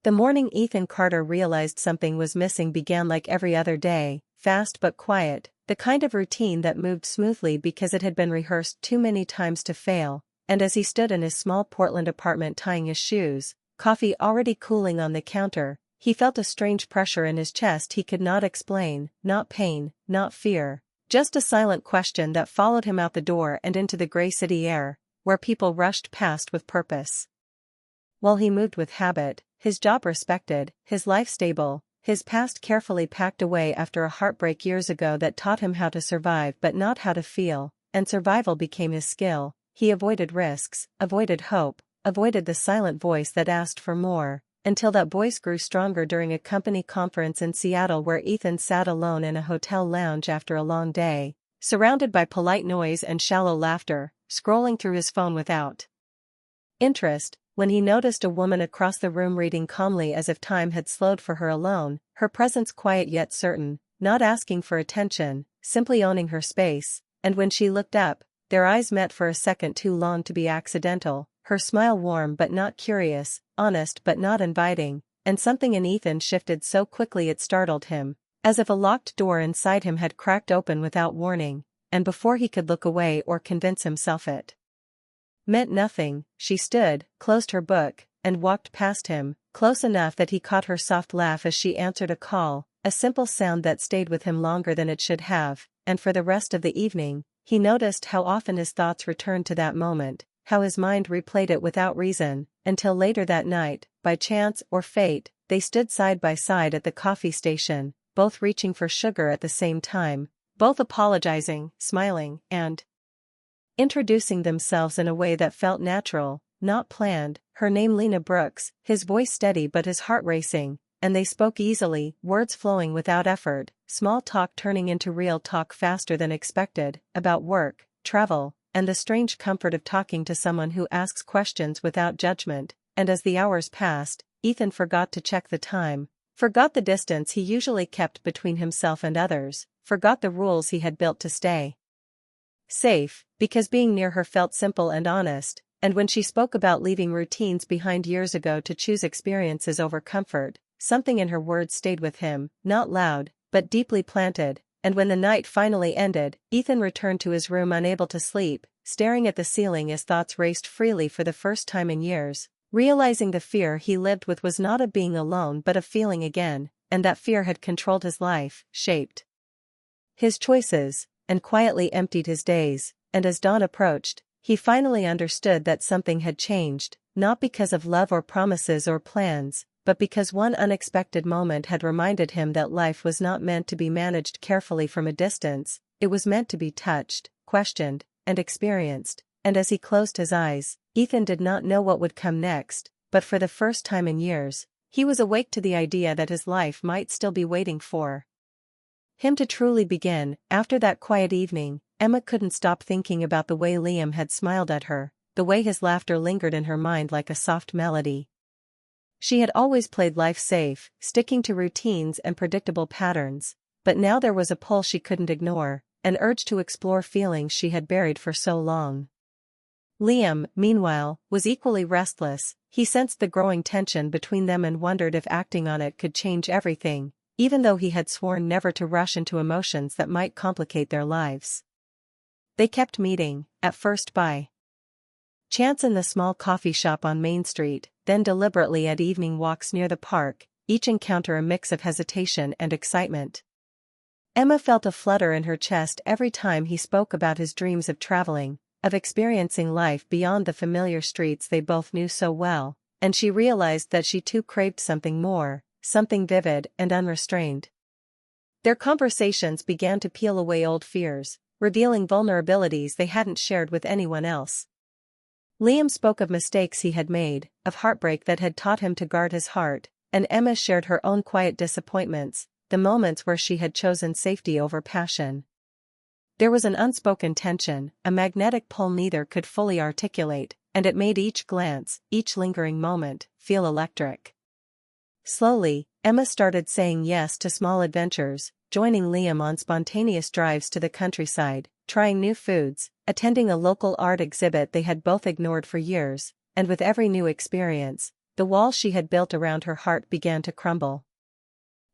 The morning Ethan Carter realized something was missing began like every other day, fast but quiet, the kind of routine that moved smoothly because it had been rehearsed too many times to fail, and as he stood in his small Portland apartment tying his shoes, coffee already cooling on the counter, he felt a strange pressure in his chest he could not explain, not pain, not fear, just a silent question that followed him out the door and into the gray city air, where people rushed past with purpose. While he moved with habit, his job respected, his life stable, his past carefully packed away after a heartbreak years ago that taught him how to survive but not how to feel, and survival became his skill, he avoided risks, avoided hope, avoided the silent voice that asked for more, until that voice grew stronger during a company conference in Seattle where Ethan sat alone in a hotel lounge after a long day, surrounded by polite noise and shallow laughter, scrolling through his phone without interest, when he noticed a woman across the room reading calmly as if time had slowed for her alone, her presence quiet yet certain, not asking for attention, simply owning her space, and when she looked up, their eyes met for a second too long to be accidental, her smile warm but not curious, honest but not inviting, and something in Ethan shifted so quickly it startled him, as if a locked door inside him had cracked open without warning, and before he could look away or convince himself it meant nothing, she stood, closed her book, and walked past him, close enough that he caught her soft laugh as she answered a call, a simple sound that stayed with him longer than it should have, and for the rest of the evening, he noticed how often his thoughts returned to that moment, how his mind replayed it without reason, until later that night, by chance or fate, they stood side by side at the coffee station, both reaching for sugar at the same time, both apologizing, smiling, and introducing themselves in a way that felt natural, not planned, her name Lina Brooks, his voice steady but his heart racing, and they spoke easily, words flowing without effort, small talk turning into real talk faster than expected, about work, travel, and the strange comfort of talking to someone who asks questions without judgment, and as the hours passed, Ethan forgot to check the time, forgot the distance he usually kept between himself and others, forgot the rules he had built to stay safe, because being near her felt simple and honest, and when she spoke about leaving routines behind years ago to choose experiences over comfort, something in her words stayed with him, not loud, but deeply planted, and when the night finally ended, Ethan returned to his room unable to sleep, staring at the ceiling as thoughts raced freely for the first time in years, realizing the fear he lived with was not of being alone but of feeling again, and that fear had controlled his life, shaped his choices, and quietly emptied his days, and as dawn approached, he finally understood that something had changed, not because of love or promises or plans, but because one unexpected moment had reminded him that life was not meant to be managed carefully from a distance, it was meant to be touched, questioned, and experienced, and as he closed his eyes, Ethan did not know what would come next, but for the first time in years, he was awake to the idea that his life might still be waiting for him to truly begin. After that quiet evening, Emma couldn't stop thinking about the way Liam had smiled at her, the way his laughter lingered in her mind like a soft melody. She had always played life safe, sticking to routines and predictable patterns, but now there was a pull she couldn't ignore, an urge to explore feelings she had buried for so long. Liam, meanwhile, was equally restless. He sensed the growing tension between them and wondered if acting on it could change everything, even though he had sworn never to rush into emotions that might complicate their lives. They kept meeting, at first by chance in the small coffee shop on Main Street, then deliberately at evening walks near the park, each encounter a mix of hesitation and excitement. Emma felt a flutter in her chest every time he spoke about his dreams of traveling, of experiencing life beyond the familiar streets they both knew so well, and she realized that she too craved something more, something vivid and unrestrained. Their conversations began to peel away old fears, revealing vulnerabilities they hadn't shared with anyone else. Liam spoke of mistakes he had made, of heartbreak that had taught him to guard his heart, and Emma shared her own quiet disappointments, the moments where she had chosen safety over passion. There was an unspoken tension, a magnetic pull neither could fully articulate, and it made each glance, each lingering moment, feel electric. Slowly, Emma started saying yes to small adventures, joining Liam on spontaneous drives to the countryside, trying new foods, attending a local art exhibit they had both ignored for years, and with every new experience, the walls she had built around her heart began to crumble.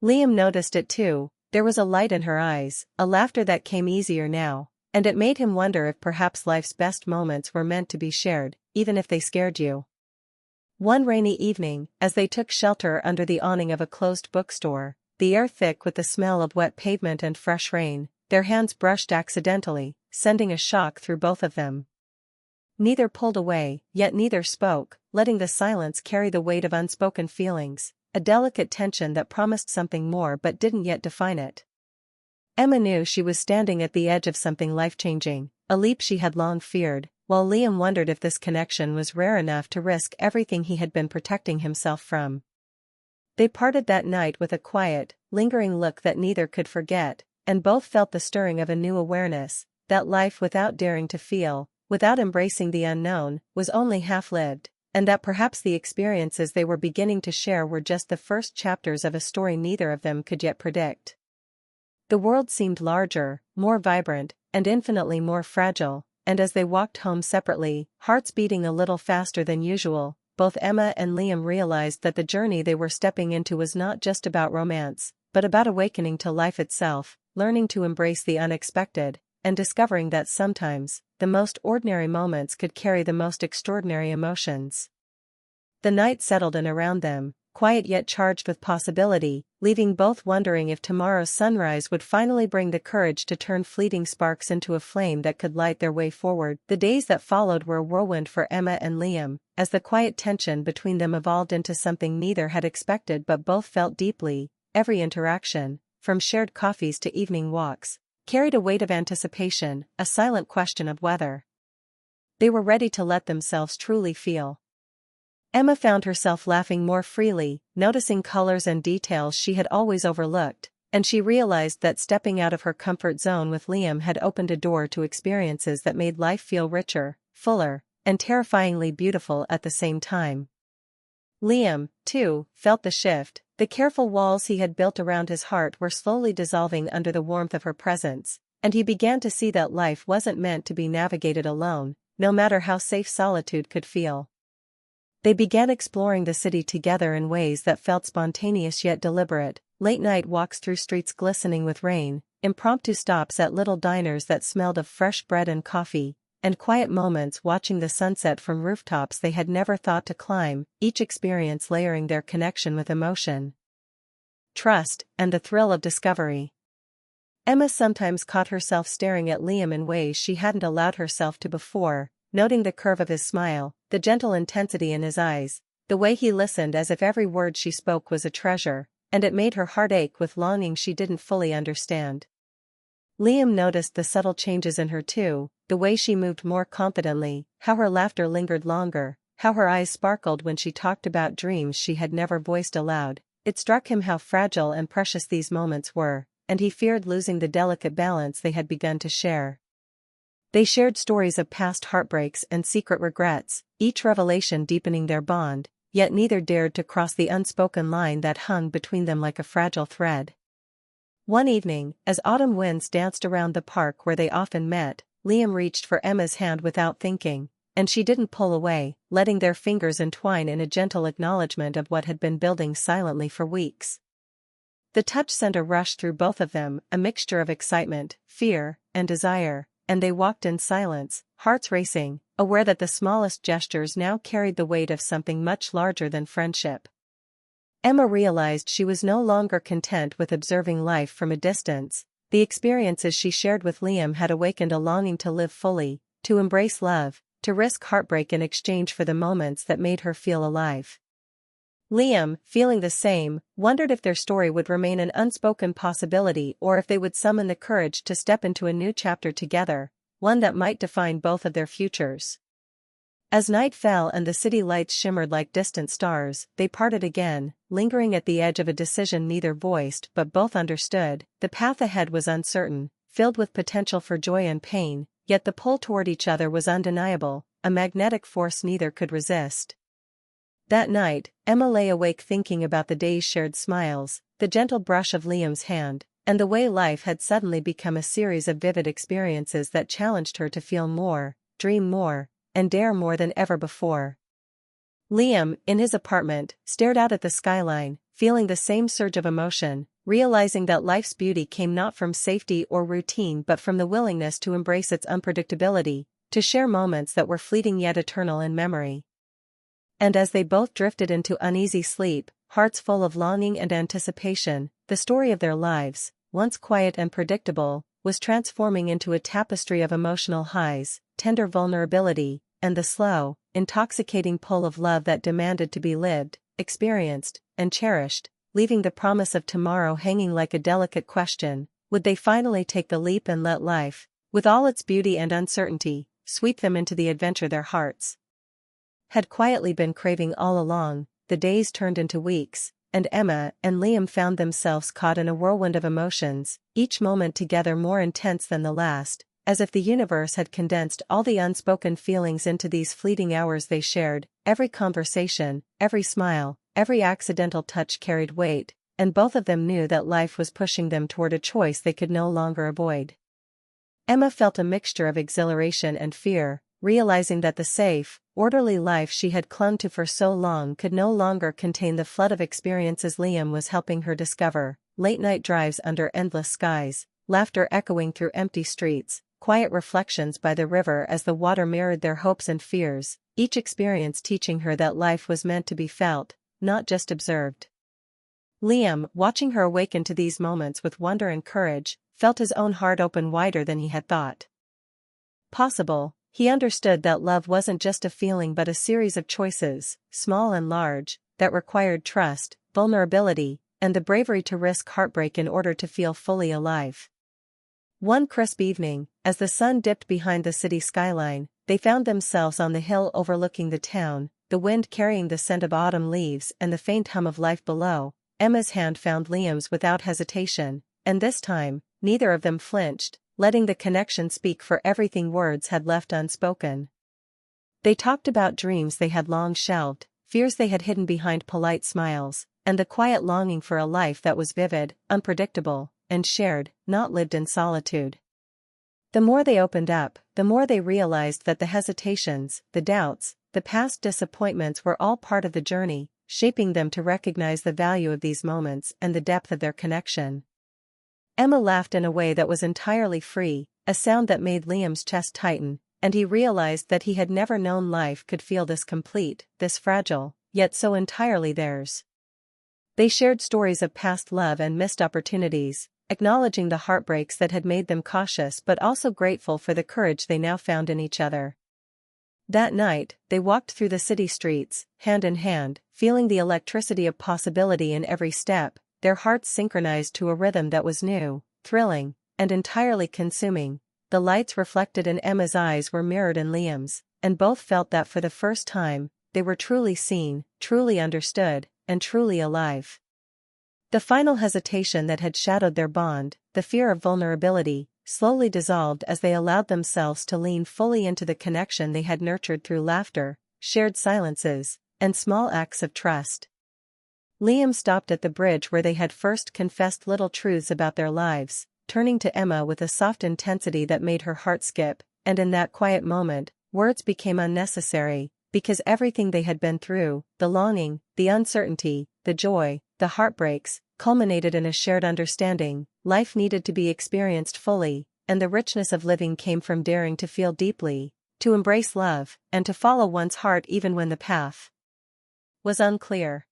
Liam noticed it too. There was a light in her eyes, a laughter that came easier now, and it made him wonder if perhaps life's best moments were meant to be shared, even if they scared you. One rainy evening, as they took shelter under the awning of a closed bookstore, the air thick with the smell of wet pavement and fresh rain, their hands brushed accidentally, sending a shock through both of them. Neither pulled away, yet neither spoke, letting the silence carry the weight of unspoken feelings, a delicate tension that promised something more but didn't yet define it. Emma knew she was standing at the edge of something life-changing, a leap she had long feared, while Liam wondered if this connection was rare enough to risk everything he had been protecting himself from. They parted that night with a quiet, lingering look that neither could forget, and both felt the stirring of a new awareness, that life without daring to feel, without embracing the unknown, was only half-lived, and that perhaps the experiences they were beginning to share were just the first chapters of a story neither of them could yet predict. The world seemed larger, more vibrant, and infinitely more fragile, and as they walked home separately, hearts beating a little faster than usual, both Emma and Liam realized that the journey they were stepping into was not just about romance, but about awakening to life itself, learning to embrace the unexpected, and discovering that sometimes, the most ordinary moments could carry the most extraordinary emotions. The night settled in around them, quiet yet charged with possibility, leaving both wondering if tomorrow's sunrise would finally bring the courage to turn fleeting sparks into a flame that could light their way forward. The days that followed were a whirlwind for Emma and Liam, as the quiet tension between them evolved into something neither had expected but both felt deeply. Every interaction, from shared coffees to evening walks, carried a weight of anticipation, a silent question of whether they were ready to let themselves truly feel. Emma found herself laughing more freely, noticing colors and details she had always overlooked, and she realized that stepping out of her comfort zone with Liam had opened a door to experiences that made life feel richer, fuller, and terrifyingly beautiful at the same time. Liam, too, felt the shift. The careful walls he had built around his heart were slowly dissolving under the warmth of her presence, and he began to see that life wasn't meant to be navigated alone, no matter how safe solitude could feel. They began exploring the city together in ways that felt spontaneous yet deliberate, late-night walks through streets glistening with rain, impromptu stops at little diners that smelled of fresh bread and coffee, and quiet moments watching the sunset from rooftops they had never thought to climb, each experience layering their connection with emotion, trust, and the thrill of discovery. Emma sometimes caught herself staring at Liam in ways she hadn't allowed herself to before, noting the curve of his smile, the gentle intensity in his eyes, the way he listened as if every word she spoke was a treasure, and it made her heart ache with longing she didn't fully understand. Liam noticed the subtle changes in her too, the way she moved more confidently, how her laughter lingered longer, how her eyes sparkled when she talked about dreams she had never voiced aloud. It struck him how fragile and precious these moments were, and he feared losing the delicate balance they had begun to share. They shared stories of past heartbreaks and secret regrets, each revelation deepening their bond, yet neither dared to cross the unspoken line that hung between them like a fragile thread. One evening, as autumn winds danced around the park where they often met, Liam reached for Emma's hand without thinking, and she didn't pull away, letting their fingers entwine in a gentle acknowledgement of what had been building silently for weeks. The touch sent a rush through both of them, a mixture of excitement, fear, and desire, and they walked in silence, hearts racing, aware that the smallest gestures now carried the weight of something much larger than friendship. Emma realized she was no longer content with observing life from a distance. The experiences she shared with Liam had awakened a longing to live fully, to embrace love, to risk heartbreak in exchange for the moments that made her feel alive. Liam, feeling the same, wondered if their story would remain an unspoken possibility or if they would summon the courage to step into a new chapter together, one that might define both of their futures. As night fell and the city lights shimmered like distant stars, they parted again, lingering at the edge of a decision neither voiced but both understood. The path ahead was uncertain, filled with potential for joy and pain, yet the pull toward each other was undeniable, a magnetic force neither could resist. That night, Emma lay awake thinking about the day's shared smiles, the gentle brush of Liam's hand, and the way life had suddenly become a series of vivid experiences that challenged her to feel more, dream more, and dare more than ever before. Liam, in his apartment, stared out at the skyline, feeling the same surge of emotion, realizing that life's beauty came not from safety or routine but from the willingness to embrace its unpredictability, to share moments that were fleeting yet eternal in memory. And as they both drifted into uneasy sleep, hearts full of longing and anticipation, the story of their lives, once quiet and predictable, was transforming into a tapestry of emotional highs, tender vulnerability, and the slow, intoxicating pull of love that demanded to be lived, experienced, and cherished, leaving the promise of tomorrow hanging like a delicate question. Would they finally take the leap and let life, with all its beauty and uncertainty, sweep them into the adventure their hearts had quietly been craving all along? The days turned into weeks, and Emma and Liam found themselves caught in a whirlwind of emotions, each moment together more intense than the last, as if the universe had condensed all the unspoken feelings into these fleeting hours they shared. Every conversation, every smile, every accidental touch carried weight, and both of them knew that life was pushing them toward a choice they could no longer avoid. Emma felt a mixture of exhilaration and fear, realizing that the safe, orderly life she had clung to for so long could no longer contain the flood of experiences Liam was helping her discover: late-night drives under endless skies, laughter echoing through empty streets, quiet reflections by the river as the water mirrored their hopes and fears, each experience teaching her that life was meant to be felt, not just observed. Liam, watching her awaken to these moments with wonder and courage, felt his own heart open wider than he had thought possible. He understood that love wasn't just a feeling but a series of choices, small and large, that required trust, vulnerability, and the bravery to risk heartbreak in order to feel fully alive. One crisp evening, as the sun dipped behind the city skyline, they found themselves on the hill overlooking the town, the wind carrying the scent of autumn leaves and the faint hum of life below. Emma's hand found Liam's without hesitation, and this time, neither of them flinched, letting the connection speak for everything words had left unspoken. They talked about dreams they had long shelved, fears they had hidden behind polite smiles, and the quiet longing for a life that was vivid, unpredictable, and shared, not lived in solitude. The more they opened up, the more they realized that the hesitations, the doubts, the past disappointments were all part of the journey, shaping them to recognize the value of these moments and the depth of their connection. Emma laughed in a way that was entirely free, a sound that made Liam's chest tighten, and he realized that he had never known life could feel this complete, this fragile, yet so entirely theirs. They shared stories of past love and missed opportunities, acknowledging the heartbreaks that had made them cautious but also grateful for the courage they now found in each other. That night, they walked through the city streets, hand in hand, feeling the electricity of possibility in every step, their hearts synchronized to a rhythm that was new, thrilling, and entirely consuming. The lights reflected in Emma's eyes were mirrored in Liam's, and both felt that for the first time, they were truly seen, truly understood, and truly alive. The final hesitation that had shadowed their bond, the fear of vulnerability, slowly dissolved as they allowed themselves to lean fully into the connection they had nurtured through laughter, shared silences, and small acts of trust. Liam stopped at the bridge where they had first confessed little truths about their lives, turning to Emma with a soft intensity that made her heart skip, and in that quiet moment, words became unnecessary, because everything they had been through, the longing, the uncertainty, the joy, the heartbreaks, culminated in a shared understanding. Life needed to be experienced fully, and the richness of living came from daring to feel deeply, to embrace love, and to follow one's heart even when the path was unclear.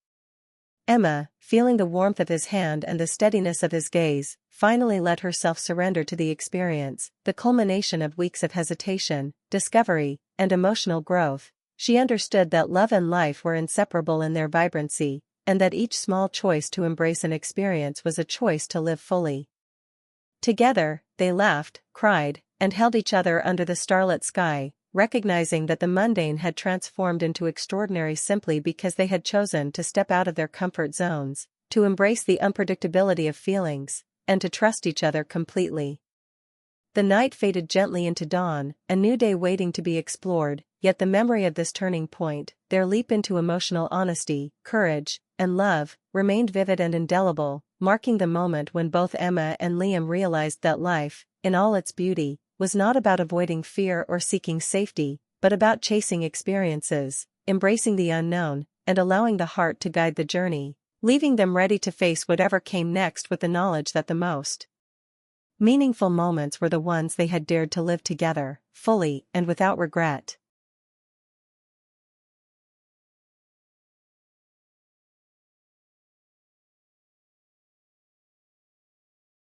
Emma, feeling the warmth of his hand and the steadiness of his gaze, finally let herself surrender to the experience, the culmination of weeks of hesitation, discovery, and emotional growth. She understood that love and life were inseparable in their vibrancy, and that each small choice to embrace an experience was a choice to live fully. Together, they laughed, cried, and held each other under the starlit sky, recognizing that the mundane had transformed into extraordinary simply because they had chosen to step out of their comfort zones, to embrace the unpredictability of feelings, and to trust each other completely. The night faded gently into dawn, a new day waiting to be explored, yet the memory of this turning point, their leap into emotional honesty, courage, and love, remained vivid and indelible, marking the moment when both Emma and Liam realized that life, in all its beauty, was not about avoiding fear or seeking safety, but about chasing experiences, embracing the unknown, and allowing the heart to guide the journey, leaving them ready to face whatever came next with the knowledge that the most meaningful moments were the ones they had dared to live together, fully and without regret.